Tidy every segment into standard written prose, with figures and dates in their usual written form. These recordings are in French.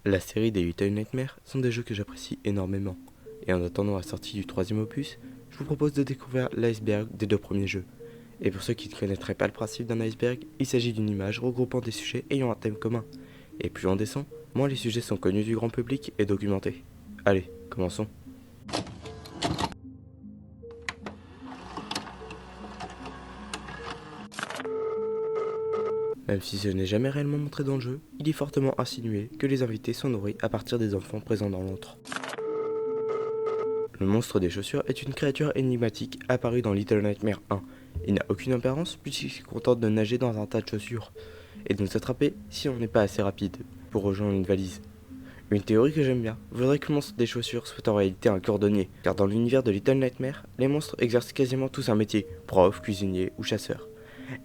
La série des Little Nightmares sont des jeux que j'apprécie énormément, et en attendant la sortie du troisième opus, je vous propose de découvrir l'iceberg des deux premiers jeux. Et pour ceux qui ne connaîtraient pas le principe d'un iceberg, il s'agit d'une image regroupant des sujets ayant un thème commun. Et plus on descend, moins les sujets sont connus du grand public et documentés. Allez, commençons. Même si ce n'est jamais réellement montré dans le jeu, il est fortement insinué que les invités sont nourris à partir des enfants présents dans l'antre. Le monstre des chaussures est une créature énigmatique apparue dans Little Nightmares 1. Il n'a aucune apparence puisqu'il se contente de nager dans un tas de chaussures et de nous attraper si on n'est pas assez rapide pour rejoindre une valise. Une théorie que j'aime bien voudrait que le monstre des chaussures soit en réalité un cordonnier, car dans l'univers de Little Nightmares, les monstres exercent quasiment tous un métier, prof, cuisinier ou chasseur.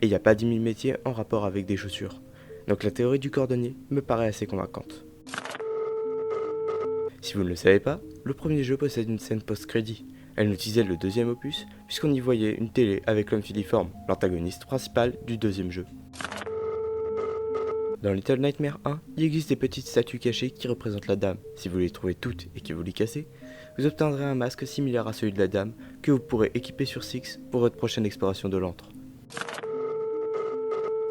Et il n'y a pas 10 000 métiers en rapport avec des chaussures. Donc la théorie du cordonnier me paraît assez convaincante. Si vous ne le savez pas, le premier jeu possède une scène post-crédit. Elle nous utilisait le deuxième opus, puisqu'on y voyait une télé avec l'homme filiforme, l'antagoniste principal du deuxième jeu. Dans Little Nightmares 1, il existe des petites statues cachées qui représentent la dame. Si vous les trouvez toutes et que vous les cassez, vous obtiendrez un masque similaire à celui de la dame que vous pourrez équiper sur Six pour votre prochaine exploration de l'antre.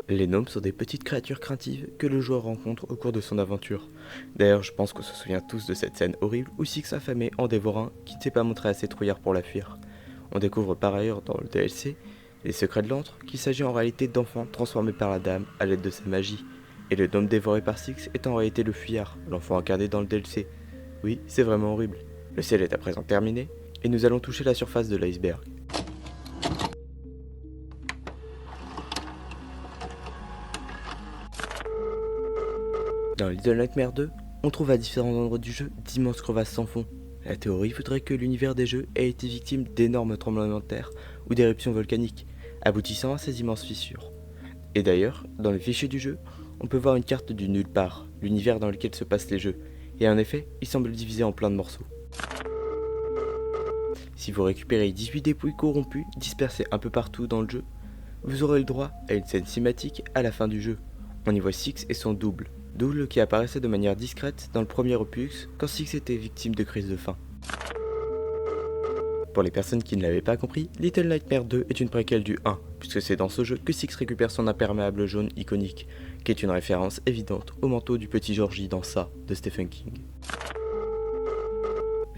Les gnomes sont des petites créatures craintives que le joueur rencontre au cours de son aventure. D'ailleurs, je pense qu'on se souvient tous de cette scène horrible où Six affamé en dévore un qui ne s'est pas montré assez trouillard pour la fuir. On découvre par ailleurs dans le DLC les secrets de l'antre qu'il s'agit en réalité d'enfants transformés par la dame à l'aide de sa magie. Et le gnome dévoré par Six est en réalité le fuyard, l'enfant incarné dans le DLC. Oui, c'est vraiment horrible. Le ciel est à présent terminé et nous allons toucher la surface de l'iceberg. Dans Little Nightmares 2, on trouve à différents endroits du jeu d'immenses crevasses sans fond. La théorie voudrait que l'univers des jeux ait été victime d'énormes tremblements de terre ou d'éruptions volcaniques, aboutissant à ces immenses fissures. Et d'ailleurs, dans le fichier du jeu, on peut voir une carte du nulle part, l'univers dans lequel se passent les jeux, et en effet, il semble divisé en plein de morceaux. Si vous récupérez 18 dépouilles corrompues dispersées un peu partout dans le jeu, vous aurez le droit à une scène cinématique à la fin du jeu. On y voit Six et son double qui apparaissait de manière discrète dans le premier opus quand Six était victime de crise de faim. Pour les personnes qui ne l'avaient pas compris, Little Nightmares 2 est une préquelle du 1, puisque c'est dans ce jeu que Six récupère son imperméable jaune iconique, qui est une référence évidente au manteau du petit Georgie dans Ça de Stephen King.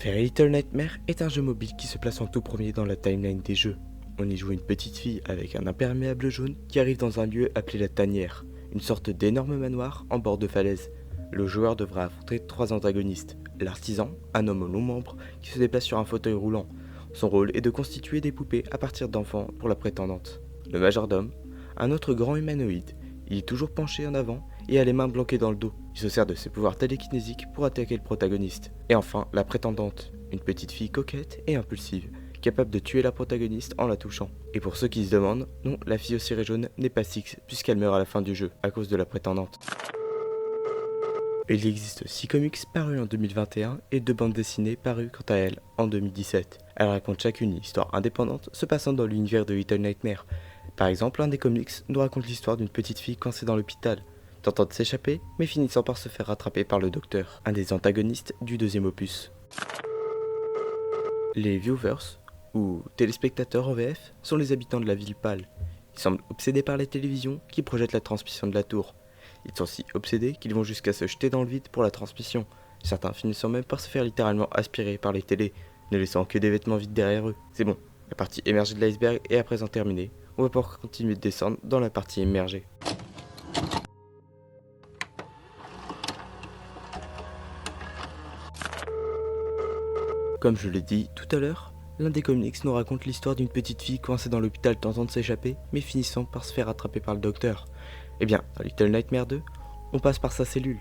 Very Little Nightmares est un jeu mobile qui se place en tout premier dans la timeline des jeux. On y joue une petite fille avec un imperméable jaune qui arrive dans un lieu appelé la tanière, une sorte d'énorme manoir en bord de falaise. Le joueur devra affronter 3 antagonistes. L'artisan, un homme aux longs membres qui se déplace sur un fauteuil roulant. Son rôle est de constituer des poupées à partir d'enfants pour la prétendante. Le majordome, un autre grand humanoïde. Il est toujours penché en avant et a les mains bloquées dans le dos. Il se sert de ses pouvoirs télékinésiques pour attaquer le protagoniste. Et enfin, la prétendante, une petite fille coquette et impulsive, capable de tuer la protagoniste en la touchant. Et pour ceux qui se demandent, non, la fille au ciré jaune n'est pas Six, puisqu'elle meurt à la fin du jeu, à cause de la prétendante. Il existe 6 comics parus en 2021 et 2 bandes dessinées parues quant à elles en 2017. Elles racontent chacune une histoire indépendante se passant dans l'univers de Little Nightmares. Par exemple, un des comics nous raconte l'histoire d'une petite fille coincée dans l'hôpital, tentant de s'échapper, mais finissant par se faire rattraper par le docteur, un des antagonistes du deuxième opus. Les viewers, ou téléspectateurs en VF, sont les habitants de la ville pâle. Ils semblent obsédés par les télévisions qui projettent la transmission de la tour. Ils sont si obsédés qu'ils vont jusqu'à se jeter dans le vide pour la transmission, certains finissant même par se faire littéralement aspirer par les télés, ne laissant que des vêtements vides derrière eux. C'est bon, la partie émergée de l'iceberg est à présent terminée, on va pouvoir continuer de descendre dans la partie immergée. Comme je l'ai dit tout à l'heure, l'un des comics nous raconte l'histoire d'une petite fille coincée dans l'hôpital tentant de s'échapper, mais finissant par se faire attraper par le docteur. Eh bien, dans Little Nightmares 2, on passe par sa cellule.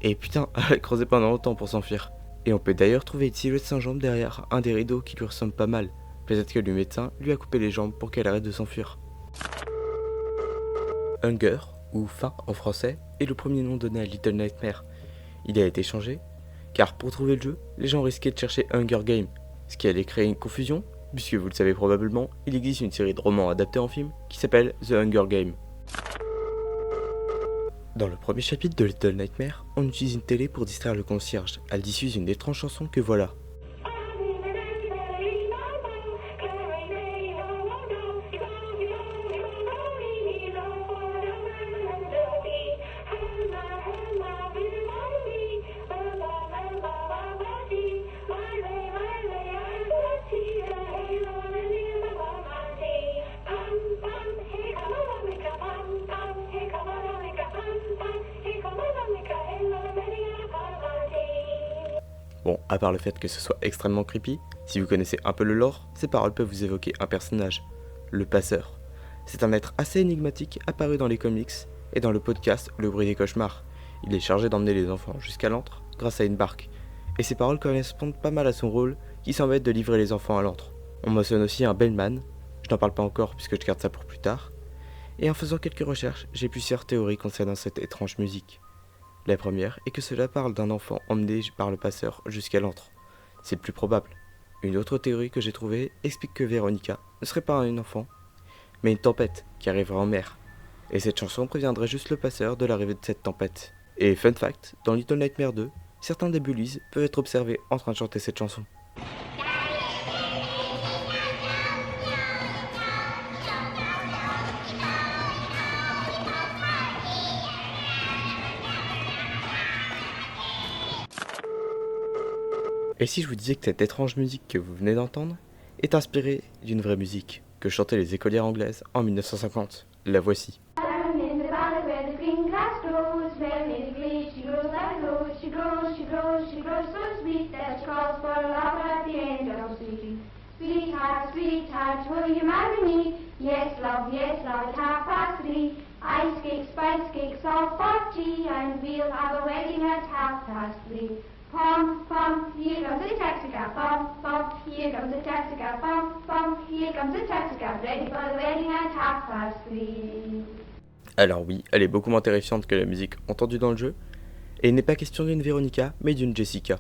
Et putain, elle a creusé pendant longtemps pour s'enfuir. Et on peut d'ailleurs trouver une silhouette sans jambes derrière un des rideaux qui lui ressemble pas mal. Peut-être que le médecin lui a coupé les jambes pour qu'elle arrête de s'enfuir. Hunger, ou faim en français, est le premier nom donné à Little Nightmares. Il a été changé, car pour trouver le jeu, les gens risquaient de chercher Hunger Game, ce qui allait créer une confusion, puisque vous le savez probablement, il existe une série de romans adaptés en film qui s'appelle The Hunger Game. Dans le premier chapitre de Little Nightmares, on utilise une télé pour distraire le concierge. Elle diffuse une étrange chanson que voilà. Bon, à part le fait que ce soit extrêmement creepy, si vous connaissez un peu le lore, ces paroles peuvent vous évoquer un personnage, le passeur. C'est un être assez énigmatique apparu dans les comics et dans le podcast Le bruit des cauchemars. Il est chargé d'emmener les enfants jusqu'à l'antre grâce à une barque. Et ses paroles correspondent pas mal à son rôle qui semble être de livrer les enfants à l'antre. On mentionne aussi un bellman, je n'en parle pas encore puisque je garde ça pour plus tard. Et en faisant quelques recherches, j'ai plusieurs théories concernant cette étrange musique. La première est que cela parle d'un enfant emmené par le passeur jusqu'à l'antre. C'est le plus probable. Une autre théorie que j'ai trouvée explique que Veronica ne serait pas un enfant, mais une tempête qui arriverait en mer. Et cette chanson préviendrait juste le passeur de l'arrivée de cette tempête. Et fun fact, dans Little Nightmares 2, certains des Bullies peuvent être observés en train de chanter cette chanson. Et si je vous disais que cette étrange musique que vous venez d'entendre est inspirée d'une vraie musique que chantaient les écolières anglaises en 1950, la voici. Sweetheart, sweetheart, will you marry me? Yes, love, at 3:30. Ice cakes, spice cakes, all for tea, and we'll have a wedding at 3:30. Pom, pom, here comes a taxicab, pom, pom, here comes a taxicab, pom, pom, here comes a taxicab, ready for the wedding at 3:30. Alors oui, elle est beaucoup moins terrifiante que la musique entendue dans le jeu, et il n'est pas question d'une Veronica, mais d'une Jessica.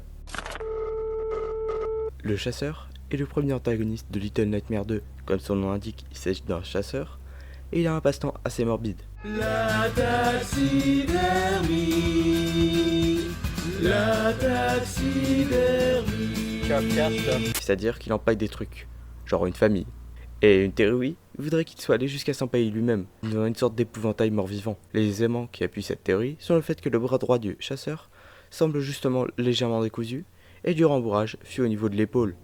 Le chasseur est le premier antagoniste de Little Nightmares 2. Comme son nom l'indique, il s'agit d'un chasseur, et il a un passe-temps assez morbide. La taxidermie, la taxidermie. C'est-à-dire qu'il empaille des trucs, genre une famille. Et une théorie voudrait qu'il soit allé jusqu'à s'empailler lui-même, dans une sorte d'épouvantail mort-vivant. Les éléments qui appuient cette théorie sont le fait que le bras droit du chasseur semble justement légèrement décousu, et du rembourrage fut au niveau de l'épaule.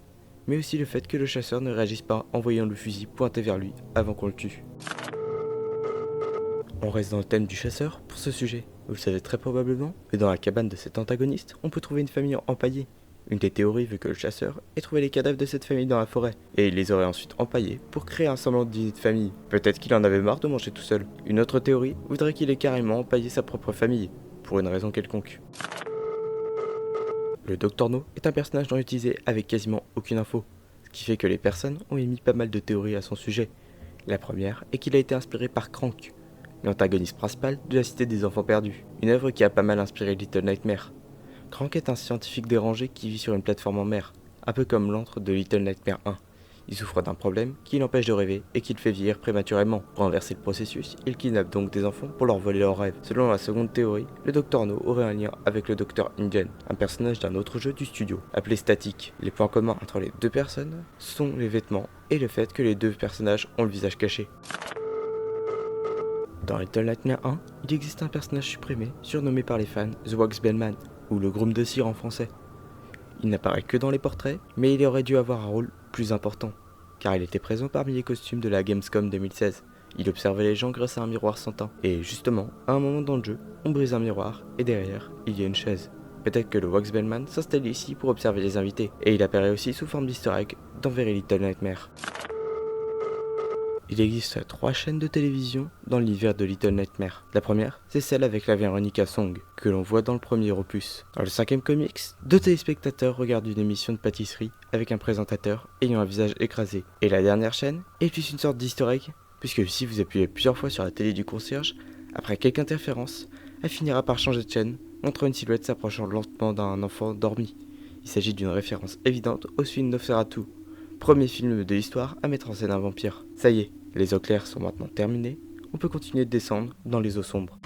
Mais aussi le fait que le chasseur ne réagisse pas en voyant le fusil pointé vers lui avant qu'on le tue. On reste dans le thème du chasseur pour ce sujet. Vous le savez très probablement, mais dans la cabane de cet antagoniste, on peut trouver une famille empaillée. Une des théories veut que le chasseur ait trouvé les cadavres de cette famille dans la forêt, et il les aurait ensuite empaillés pour créer un semblant de dîner de famille. Peut-être qu'il en avait marre de manger tout seul. Une autre théorie voudrait qu'il ait carrément empaillé sa propre famille, pour une raison quelconque. Le Dr No est un personnage non utilisé avec quasiment aucune info, ce qui fait que les personnes ont émis pas mal de théories à son sujet. La première est qu'il a été inspiré par Crank, l'antagoniste principal de la Cité des Enfants Perdus, une œuvre qui a pas mal inspiré Little Nightmares. Crank est un scientifique dérangé qui vit sur une plateforme en mer, un peu comme l'antre de Little Nightmares 1. Il souffre d'un problème qui l'empêche de rêver et qui le fait vieillir prématurément. Pour inverser le processus, il kidnappe donc des enfants pour leur voler leurs rêves. Selon la seconde théorie, le Dr No aurait un lien avec le Dr Ingen, un personnage d'un autre jeu du studio, appelé Static. Les points communs entre les deux personnes sont les vêtements et le fait que les deux personnages ont le visage caché. Dans Little Nightmares 1, il existe un personnage supprimé, surnommé par les fans The Wax Bellman, ou le Groom de Cire en français. Il n'apparaît que dans les portraits, mais il aurait dû avoir un rôle plus important, car il était présent parmi les costumes de la Gamescom 2016. Il observait les gens grâce à un miroir sans teint. Et justement, à un moment dans le jeu, on brise un miroir, et derrière, il y a une chaise. Peut-être que le Wax Bellman s'installe ici pour observer les invités, et il apparaît aussi sous forme d'easter egg dans Very Little Nightmares. Il existe 3 chaînes de télévision dans l'univers de Little Nightmares. La première, c'est celle avec la Veronica Song, que l'on voit dans le premier opus. Dans le 5e comics, 2 téléspectateurs regardent une émission de pâtisserie avec un présentateur ayant un visage écrasé. Et la dernière chaîne est plus une sorte d'easter egg, puisque si vous appuyez plusieurs fois sur la télé du concierge, après quelques interférences, elle finira par changer de chaîne, montrant une silhouette s'approchant lentement d'un enfant dormi. Il s'agit d'une référence évidente au film Nosferatu, premier film de l'histoire à mettre en scène un vampire. Ça y est, les eaux claires sont maintenant terminées, on peut continuer de descendre dans les eaux sombres.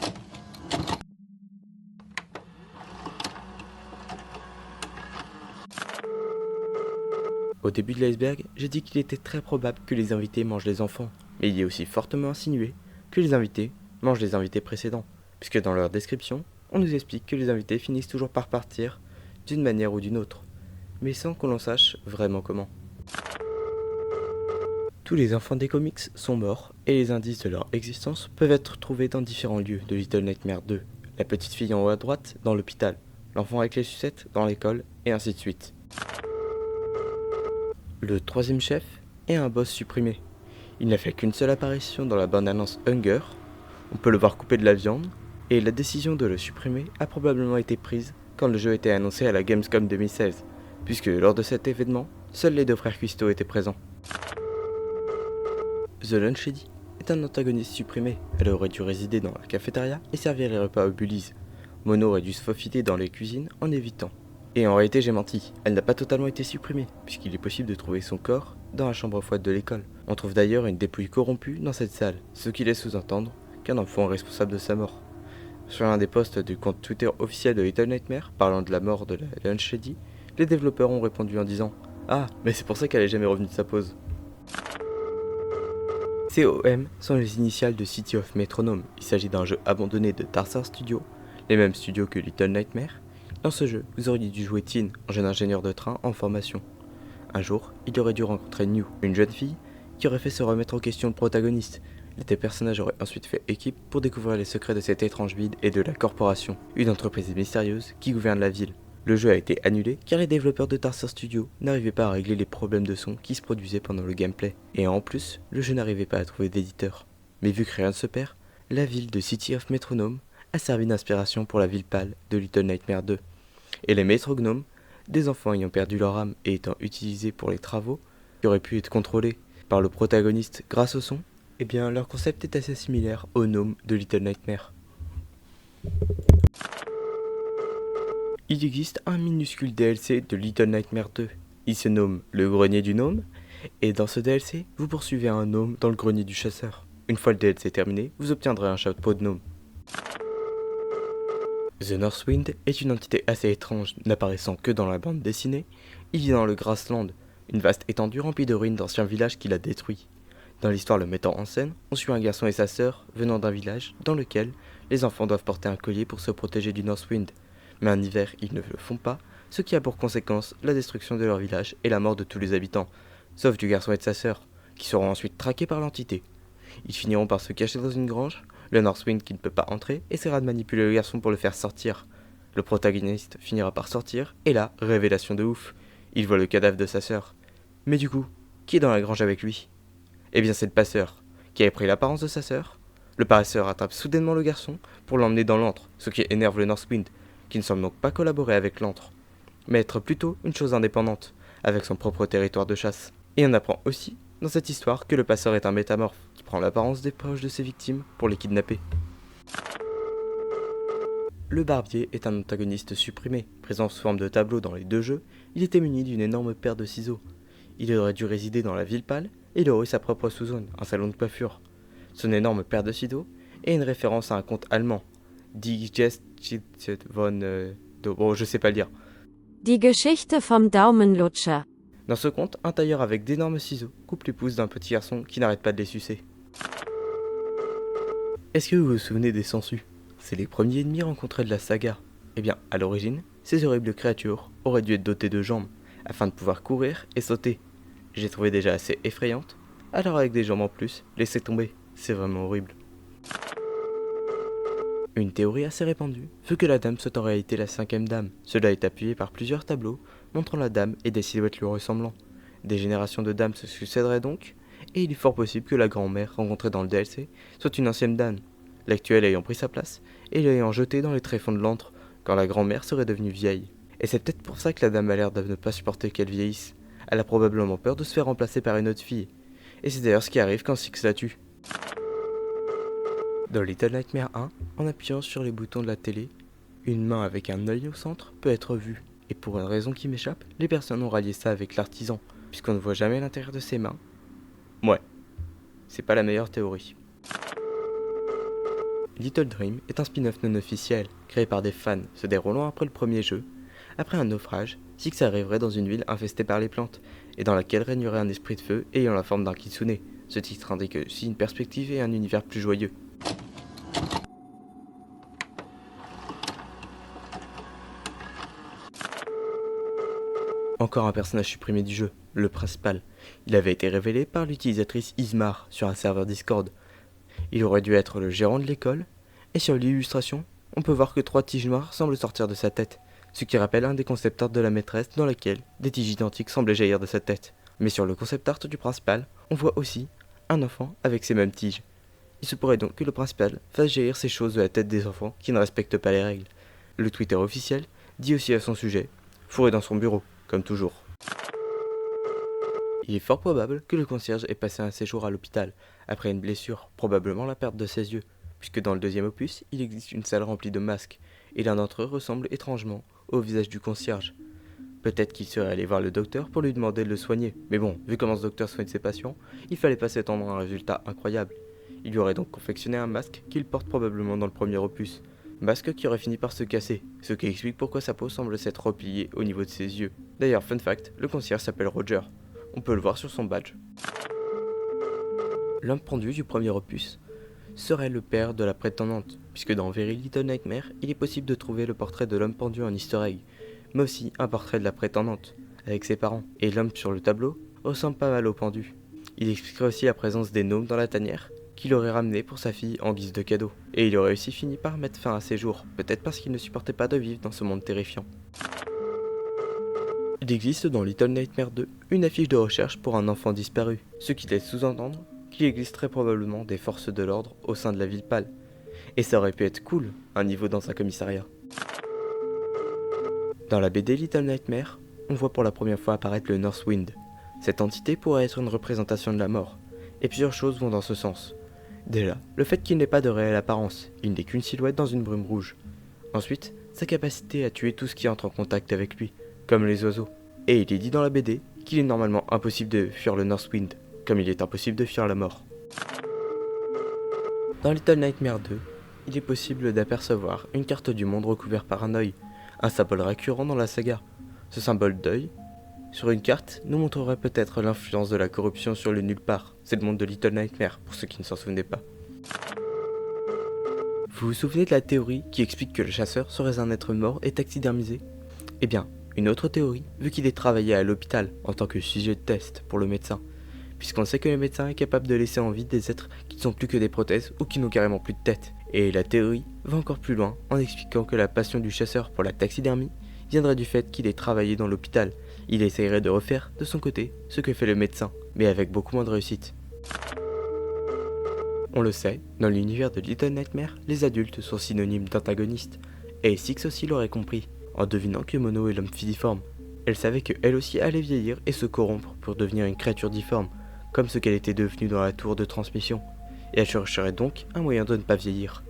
Au début de l'iceberg, j'ai dit qu'il était très probable que les invités mangent les enfants, mais il est aussi fortement insinué que les invités mangent les invités précédents, puisque dans leur description, on nous explique que les invités finissent toujours par partir d'une manière ou d'une autre, mais sans qu'on en sache vraiment comment. Tous les enfants des comics sont morts et les indices de leur existence peuvent être trouvés dans différents lieux de Little Nightmares 2. La petite fille en haut à droite dans l'hôpital, l'enfant avec les sucettes dans l'école et ainsi de suite. Le troisième chef est un boss supprimé. Il n'a fait qu'une seule apparition dans la bande-annonce Hunger. On peut le voir couper de la viande et la décision de le supprimer a probablement été prise quand le jeu était annoncé à la Gamescom 2016, puisque lors de cet événement, seuls les deux frères Cuisto étaient présents. The Lunch Lady est un antagoniste supprimé. Elle aurait dû résider dans la cafétéria et servir les repas aux Bullies. Mono aurait dû se faufiler dans les cuisines en évitant. Et en réalité j'ai menti, elle n'a pas totalement été supprimée, puisqu'il est possible de trouver son corps dans la chambre froide de l'école. On trouve d'ailleurs une dépouille corrompue dans cette salle, ce qui laisse sous-entendre qu'un enfant est responsable de sa mort. Sur l'un des posts du compte Twitter officiel de Little Nightmares parlant de la mort de la Lunch Lady, les développeurs ont répondu en disant « Ah, mais c'est pour ça qu'elle est jamais revenue de sa pause ». COM sont les initiales de City of Metronome. Il s'agit d'un jeu abandonné de Tarsar Studios, les mêmes studios que Little Nightmares. Dans ce jeu, vous auriez dû jouer Tin, un jeune ingénieur de train en formation. Un jour, il aurait dû rencontrer New, une jeune fille qui aurait fait se remettre en question le protagoniste. Les deux personnages auraient ensuite fait équipe pour découvrir les secrets de cette étrange ville et de la corporation, une entreprise mystérieuse qui gouverne la ville. Le jeu a été annulé car les développeurs de Tarsar Studios n'arrivaient pas à régler les problèmes de son qui se produisaient pendant le gameplay. Et en plus, le jeu n'arrivait pas à trouver d'éditeur. Mais vu que rien ne se perd, la ville de City of Metronome a servi d'inspiration pour la ville pâle de Little Nightmares 2. Et les métrognomes, des enfants ayant perdu leur âme et étant utilisés pour les travaux, qui auraient pu être contrôlés par le protagoniste grâce au son, eh bien leur concept est assez similaire aux gnomes de Little Nightmares. Il existe un minuscule DLC de Little Nightmares 2. Il se nomme le grenier du gnome, et dans ce DLC, vous poursuivez un gnome dans le grenier du chasseur. Une fois le DLC terminé, vous obtiendrez un chapeau de gnome. The Northwind est une entité assez étrange, n'apparaissant que dans la bande dessinée. Il vit dans le Grassland, une vaste étendue remplie de ruines d'anciens villages qu'il a détruits. Dans l'histoire le mettant en scène, on suit un garçon et sa sœur venant d'un village dans lequel les enfants doivent porter un collier pour se protéger du Northwind. Mais en hiver, ils ne le font pas, ce qui a pour conséquence la destruction de leur village et la mort de tous les habitants, sauf du garçon et de sa sœur, qui seront ensuite traqués par l'entité. Ils finiront par se cacher dans une grange, le Northwind qui ne peut pas entrer essaiera de manipuler le garçon pour le faire sortir. Le protagoniste finira par sortir, et là, révélation de ouf, il voit le cadavre de sa sœur. Mais du coup, qui est dans la grange avec lui ? Eh bien c'est le passeur, qui avait pris l'apparence de sa sœur. Le passeur attrape soudainement le garçon pour l'emmener dans l'antre, ce qui énerve le Northwind, qui ne semble donc pas collaborer avec l'antre, mais être plutôt une chose indépendante, avec son propre territoire de chasse. Et on apprend aussi, dans cette histoire, que le passeur est un métamorphe, qui prend l'apparence des proches de ses victimes pour les kidnapper. Le barbier est un antagoniste supprimé, présent sous forme de tableau dans les deux jeux. Il était muni d'une énorme paire de ciseaux. Il aurait dû résider dans la ville pâle, et il aurait eu sa propre sous-zone, un salon de coiffure. Son énorme paire de ciseaux est une référence à un conte allemand, Die Geschichte von... bon, je sais pas le dire. Die Geschichte vom Daumenlutscher. Dans ce conte, un tailleur avec d'énormes ciseaux coupe les pouces d'un petit garçon qui n'arrête pas de les sucer. Est-ce que vous vous souvenez des sangsues ? C'est les premiers ennemis rencontrés de la saga. Eh bien, à l'origine, ces horribles créatures auraient dû être dotées de jambes, afin de pouvoir courir et sauter. J'ai trouvé déjà assez effrayante, alors avec des jambes en plus, laissez tomber, c'est vraiment horrible. Une théorie assez répandue veut que la dame soit en réalité la cinquième dame. Cela est appuyé par plusieurs tableaux montrant la dame et des silhouettes lui ressemblant. Des générations de dames se succéderaient donc, et il est fort possible que la grand-mère rencontrée dans le DLC soit une ancienne dame, l'actuelle ayant pris sa place et l'ayant jetée dans les tréfonds de l'antre quand la grand-mère serait devenue vieille. Et c'est peut-être pour ça que la dame a l'air de ne pas supporter qu'elle vieillisse. Elle a probablement peur de se faire remplacer par une autre fille. Et c'est d'ailleurs ce qui arrive quand Six la tue. Dans Little Nightmares 1, en appuyant sur les boutons de la télé, une main avec un œil au centre peut être vue. Et pour une raison qui m'échappe, les personnes ont rallié ça avec l'artisan, puisqu'on ne voit jamais l'intérieur de ses mains. Ouais, c'est pas la meilleure théorie. Little Dream est un spin-off non officiel, créé par des fans se déroulant après le premier jeu, Après un naufrage, Six arriverait dans une ville infestée par les plantes, et dans laquelle régnerait un esprit de feu ayant la forme d'un kitsune. Ce titre indique aussi une perspective et un univers plus joyeux. Encore un personnage supprimé du jeu, le principal. Il avait été révélé par l'utilisatrice Ismar sur un serveur Discord. Il aurait dû être le gérant de l'école, et sur l'illustration, on peut voir que 3 tiges noires semblent sortir de sa tête, ce qui rappelle un des concept art de la maîtresse dans lequel des tiges identiques semblaient jaillir de sa tête. Mais sur le concept art du principal, on voit aussi un enfant avec ces mêmes tiges. Il se pourrait donc que le principal fasse jaillir ces choses de la tête des enfants qui ne respectent pas les règles. Le Twitter officiel dit aussi à son sujet, fourré dans son bureau, comme toujours. Il est fort probable que le concierge ait passé un séjour à l'hôpital, après une blessure, probablement la perte de ses yeux, puisque dans le deuxième opus, il existe une salle remplie de masques, et l'un d'entre eux ressemble étrangement au visage du concierge. Peut-être qu'il serait allé voir le docteur pour lui demander de le soigner, mais bon, vu comment ce docteur soigne ses patients, il fallait pas s'attendre à un résultat incroyable. Il lui aurait donc confectionné un masque qu'il porte probablement dans le premier opus. Masque qui aurait fini par se casser, ce qui explique pourquoi sa peau semble s'être repliée au niveau de ses yeux. D'ailleurs, fun fact, le concierge s'appelle Roger. On peut le voir sur son badge. L'homme pendu du premier opus serait le père de la prétendante, puisque dans Very Little Nightmare, il est possible de trouver le portrait de l'homme pendu en easter egg, mais aussi un portrait de la prétendante, avec ses parents, et l'homme sur le tableau ressemble pas mal au pendu. Il expliquerait aussi la présence des gnomes dans la tanière, qu'il aurait ramené pour sa fille en guise de cadeau. Et il aurait aussi fini par mettre fin à ses jours, peut-être parce qu'il ne supportait pas de vivre dans ce monde terrifiant. Il existe dans Little Nightmare 2 une affiche de recherche pour un enfant disparu, ce qui laisse sous-entendre qu'il existe très probablement des forces de l'ordre au sein de la ville pâle. Et ça aurait pu être cool, un niveau dans un commissariat. Dans la BD Little Nightmare, on voit pour la première fois apparaître le Northwind. Cette entité pourrait être une représentation de la mort, et plusieurs choses vont dans ce sens. Déjà, le fait qu'il n'ait pas de réelle apparence, il n'est qu'une silhouette dans une brume rouge. Ensuite, sa capacité à tuer tout ce qui entre en contact avec lui, comme les oiseaux. Et il est dit dans la BD qu'il est normalement impossible de fuir le Northwind, comme il est impossible de fuir la mort. Dans Little Nightmare 2, il est possible d'apercevoir une carte du monde recouverte par un œil, un symbole récurrent dans la saga. Ce symbole d'œil, sur une carte, nous montrerait peut-être l'influence de la corruption sur le nulle part. C'est le monde de Little Nightmare, pour ceux qui ne s'en souvenaient pas. Vous vous souvenez de la théorie qui explique que le chasseur serait un être mort et taxidermisé ? Eh bien, une autre théorie, vu qu'il ait travaillé à l'hôpital en tant que sujet de test pour le médecin, puisqu'on sait que le médecin est capable de laisser en vie des êtres qui ne sont plus que des prothèses ou qui n'ont carrément plus de tête. Et la théorie va encore plus loin en expliquant que la passion du chasseur pour la taxidermie viendrait du fait qu'il ait travaillé dans l'hôpital. Il essayerait de refaire, de son côté, ce que fait le médecin, mais avec beaucoup moins de réussite. On le sait, dans l'univers de Little Nightmare, les adultes sont synonymes d'antagonistes, et Six aussi l'aurait compris, en devinant que Mono est l'homme filiforme. Elle savait qu'elle aussi allait vieillir et se corrompre pour devenir une créature difforme, comme ce qu'elle était devenue dans la tour de transmission, et elle chercherait donc un moyen de ne pas vieillir.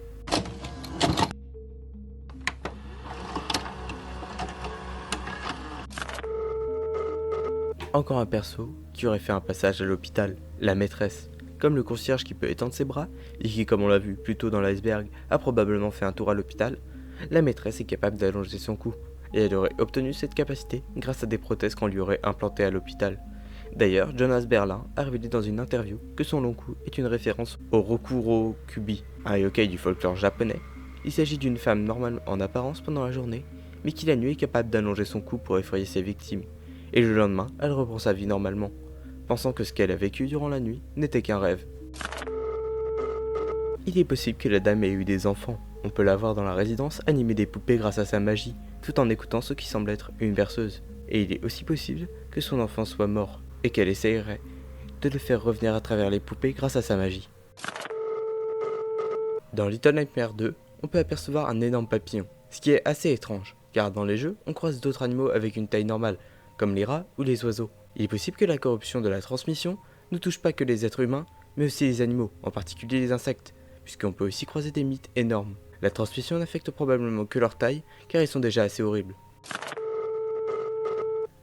Encore un perso qui aurait fait un passage à l'hôpital, la maîtresse. Comme le concierge qui peut étendre ses bras, et qui, comme on l'a vu plus tôt dans l'iceberg, a probablement fait un tour à l'hôpital, la maîtresse est capable d'allonger son cou, et elle aurait obtenu cette capacité grâce à des prothèses qu'on lui aurait implantées à l'hôpital. D'ailleurs, Jonas Berlin a révélé dans une interview que son long cou est une référence au Rokurokubi, un yokai du folklore japonais. Il s'agit d'une femme normale en apparence pendant la journée, mais qui la nuit est capable d'allonger son cou pour effrayer ses victimes. Et le lendemain, elle reprend sa vie normalement, pensant que ce qu'elle a vécu durant la nuit n'était qu'un rêve. Il est possible que la dame ait eu des enfants. On peut la voir dans la résidence animer des poupées grâce à sa magie, tout en écoutant ce qui semble être une berceuse. Et il est aussi possible que son enfant soit mort, et qu'elle essayerait de le faire revenir à travers les poupées grâce à sa magie. Dans Little Nightmare 2, on peut apercevoir un énorme papillon, ce qui est assez étrange, car dans les jeux, on croise d'autres animaux avec une taille normale, comme les rats ou les oiseaux. Il est possible que la corruption de la transmission ne touche pas que les êtres humains, mais aussi les animaux, en particulier les insectes, puisqu'on peut aussi croiser des mythes énormes. La transmission n'affecte probablement que leur taille, car ils sont déjà assez horribles.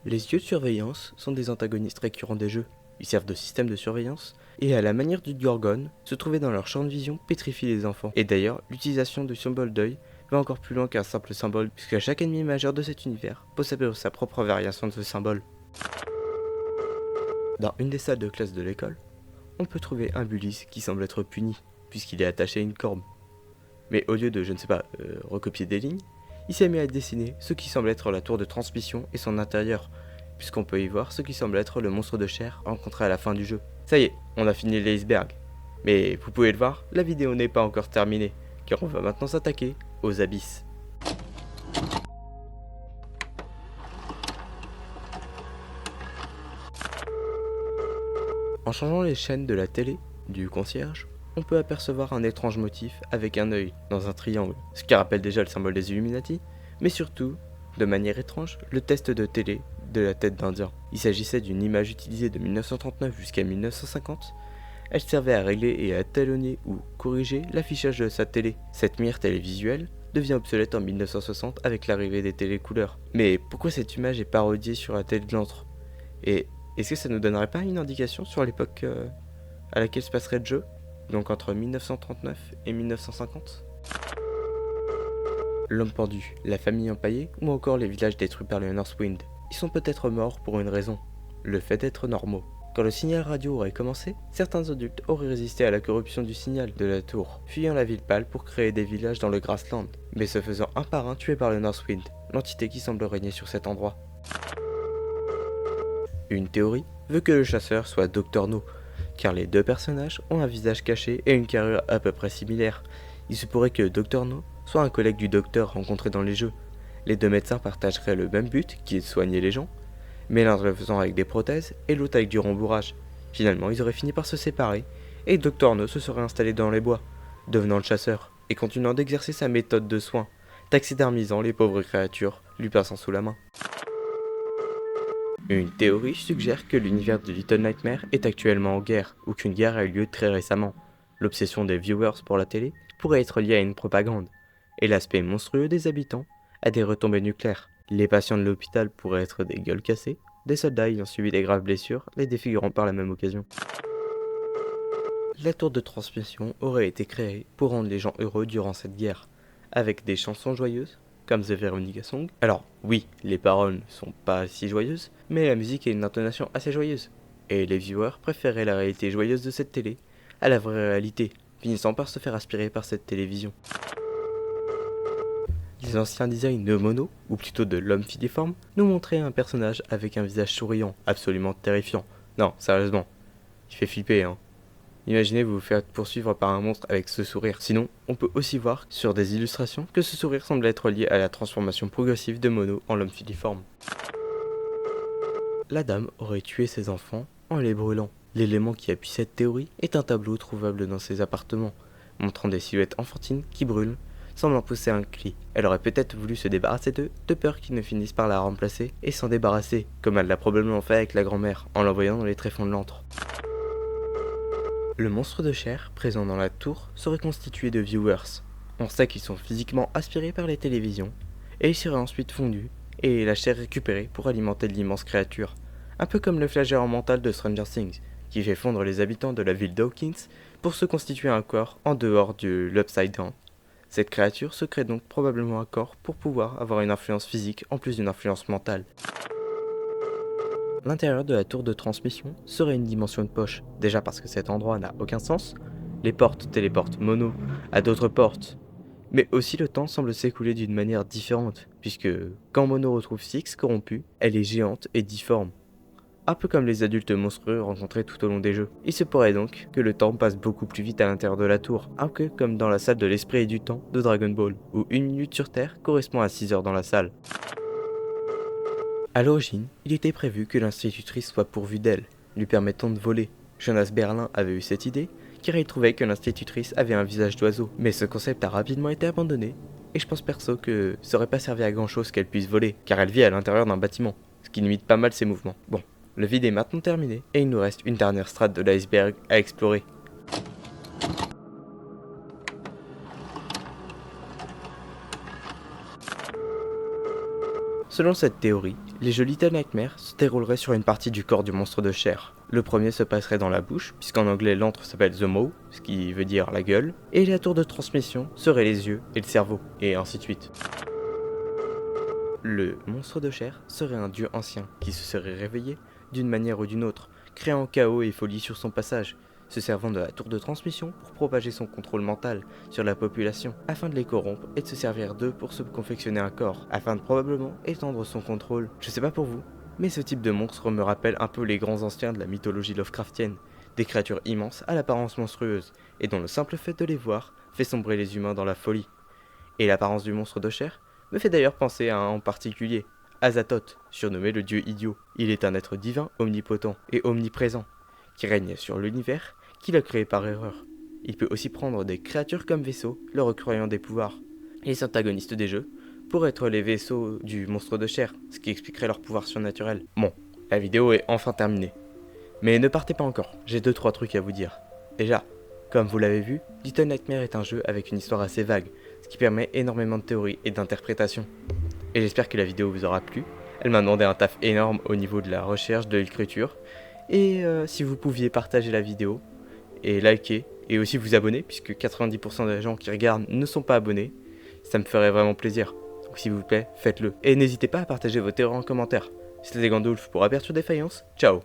Les yeux de surveillance sont des antagonistes récurrents des jeux. Ils servent de système de surveillance, et à la manière du Gorgon, se trouver dans leur champ de vision pétrifie les enfants. Et d'ailleurs, l'utilisation du symbole d'œil va encore plus loin qu'un simple symbole, puisque chaque ennemi majeur de cet univers possède sa propre variation de ce symbole. Dans une des salles de classe de l'école, on peut trouver un Bullis qui semble être puni, puisqu'il est attaché à une corde. Mais au lieu de, recopier des lignes, il s'est mis à dessiner ce qui semble être la tour de transmission et son intérieur, puisqu'on peut y voir ce qui semble être le monstre de chair rencontré à la fin du jeu. Ça y est, on a fini l'iceberg. Mais vous pouvez le voir, la vidéo n'est pas encore terminée, car on va maintenant s'attaquer aux abysses. En changeant les chaînes de la télé, du concierge, on peut apercevoir un étrange motif avec un œil dans un triangle, ce qui rappelle déjà le symbole des Illuminati, mais surtout, de manière étrange, le test de télé de la tête d'Indien. Il s'agissait d'une image utilisée de 1939 jusqu'à 1950. Elle servait à régler et à étalonner ou corriger l'affichage de sa télé. Cette mire télévisuelle devient obsolète en 1960 avec l'arrivée des télécouleurs. Mais pourquoi cette image est parodiée sur la télé de l'antre? Et est-ce que ça nous donnerait pas une indication sur l'époque à laquelle se passerait le jeu? Donc entre 1939 et 1950? L'homme pendu, la famille empaillée ou encore les villages détruits par le Northwind. Ils sont peut-être morts pour une raison, le fait d'être normaux. Quand le signal radio aurait commencé, certains adultes auraient résisté à la corruption du signal de la tour, fuyant la ville pâle pour créer des villages dans le Grassland, mais se faisant un par un tués par le Northwind, l'entité qui semble régner sur cet endroit. Une théorie veut que le chasseur soit Dr No, car les deux personnages ont un visage caché et une carrure à peu près similaire. Il se pourrait que Dr No soit un collègue du docteur rencontré dans les jeux. Les deux médecins partageraient le même but, qui est de soigner les gens, mais l'un le faisant avec des prothèses et l'autre avec du rembourrage. Finalement, ils auraient fini par se séparer, et Dr No se serait installé dans les bois, devenant le chasseur, et continuant d'exercer sa méthode de soin, taxidermisant les pauvres créatures, lui passant sous la main. Une théorie suggère que l'univers de Little Nightmares est actuellement en guerre, ou qu'une guerre a eu lieu très récemment. L'obsession des viewers pour la télé pourrait être liée à une propagande, et l'aspect monstrueux des habitants a des retombées nucléaires. Les patients de l'hôpital pourraient être des gueules cassées, des soldats ayant subi des graves blessures, les défigurant par la même occasion. La tour de transmission aurait été créée pour rendre les gens heureux durant cette guerre, avec des chansons joyeuses, comme The Veronica Song. Alors oui, les paroles ne sont pas si joyeuses, mais la musique a une intonation assez joyeuse, et les viewers préféraient la réalité joyeuse de cette télé à la vraie réalité, finissant par se faire aspirer par cette télévision. Les anciens designs de Mono, ou plutôt de l'homme filiforme, nous montraient un personnage avec un visage souriant, absolument terrifiant. Non, sérieusement, il fait flipper, hein. Imaginez vous faire poursuivre par un monstre avec ce sourire. Sinon, on peut aussi voir sur des illustrations que ce sourire semble être lié à la transformation progressive de Mono en l'homme filiforme. La dame aurait tué ses enfants en les brûlant. L'élément qui appuie cette théorie est un tableau trouvable dans ses appartements, montrant des silhouettes enfantines qui brûlent, semblant pousser un cri. Elle aurait peut-être voulu se débarrasser d'eux, de peur qu'ils ne finissent par la remplacer et s'en débarrasser, comme elle l'a probablement fait avec la grand-mère, en l'envoyant dans les tréfonds de l'antre. Le monstre de chair, présent dans la tour, serait constitué de viewers. On sait qu'ils sont physiquement aspirés par les télévisions, et ils seraient ensuite fondus, et la chair récupérée pour alimenter l'immense créature. Un peu comme le flagellant mental de Stranger Things, qui fait fondre les habitants de la ville d'Hawkins pour se constituer un corps en dehors de l'Upside Down. Cette créature se crée donc probablement un corps pour pouvoir avoir une influence physique en plus d'une influence mentale. L'intérieur de la tour de transmission serait une dimension de poche, déjà parce que cet endroit n'a aucun sens. Les portes téléportent Mono à d'autres portes, mais aussi le temps semble s'écouler d'une manière différente, puisque quand Mono retrouve Six corrompue, elle est géante et difforme. Un peu comme les adultes monstrueux rencontrés tout au long des jeux. Il se pourrait donc que le temps passe beaucoup plus vite à l'intérieur de la tour, un peu comme dans la salle de l'esprit et du temps de Dragon Ball, où 1 minute sur Terre correspond à 6 heures dans la salle. A l'origine, il était prévu que l'institutrice soit pourvue d'elle, lui permettant de voler. Jonas Berlin avait eu cette idée, car il trouvait que l'institutrice avait un visage d'oiseau, mais ce concept a rapidement été abandonné, et je pense perso que ça aurait pas servi à grand chose qu'elle puisse voler, car elle vit à l'intérieur d'un bâtiment, ce qui limite pas mal ses mouvements. Bon, le vide est maintenant terminé, et il nous reste une dernière strate de l'iceberg à explorer. Selon cette théorie, les jeux Little Nightmares se dérouleraient sur une partie du corps du monstre de chair. Le premier se passerait dans la bouche, puisqu'en anglais l'antre s'appelle the maw, ce qui veut dire la gueule, et la tour de transmission serait les yeux et le cerveau, et ainsi de suite. Le monstre de chair serait un dieu ancien qui se serait réveillé d'une manière ou d'une autre, créant chaos et folie sur son passage, se servant de la tour de transmission pour propager son contrôle mental sur la population, afin de les corrompre et de se servir d'eux pour se confectionner un corps, afin de probablement étendre son contrôle. Je sais pas pour vous, mais ce type de monstre me rappelle un peu les grands anciens de la mythologie Lovecraftienne, des créatures immenses à l'apparence monstrueuse, et dont le simple fait de les voir fait sombrer les humains dans la folie. Et l'apparence du monstre de chair me fait d'ailleurs penser à un en particulier, Azathoth, surnommé le dieu idiot. Il est un être divin omnipotent et omniprésent, qui règne sur l'univers qu'il a créé par erreur. Il peut aussi prendre des créatures comme vaisseaux, leur octroyant des pouvoirs. Les antagonistes des jeux pourraient être les vaisseaux du monstre de chair, ce qui expliquerait leur pouvoir surnaturel. Bon, la vidéo est enfin terminée. Mais ne partez pas encore, j'ai 2-3 trucs à vous dire. Déjà, comme vous l'avez vu, Little Nightmares est un jeu avec une histoire assez vague, ce qui permet énormément de théories et d'interprétations. Et j'espère que la vidéo vous aura plu. Elle m'a demandé un taf énorme au niveau de la recherche, de l'écriture. Et si vous pouviez partager la vidéo, et liker, et aussi vous abonner, puisque 90% des gens qui regardent ne sont pas abonnés, ça me ferait vraiment plaisir. Donc s'il vous plaît, faites-le. Et n'hésitez pas à partager vos théories en commentaire. C'était Gandalf pour Aperture Défaillance, ciao.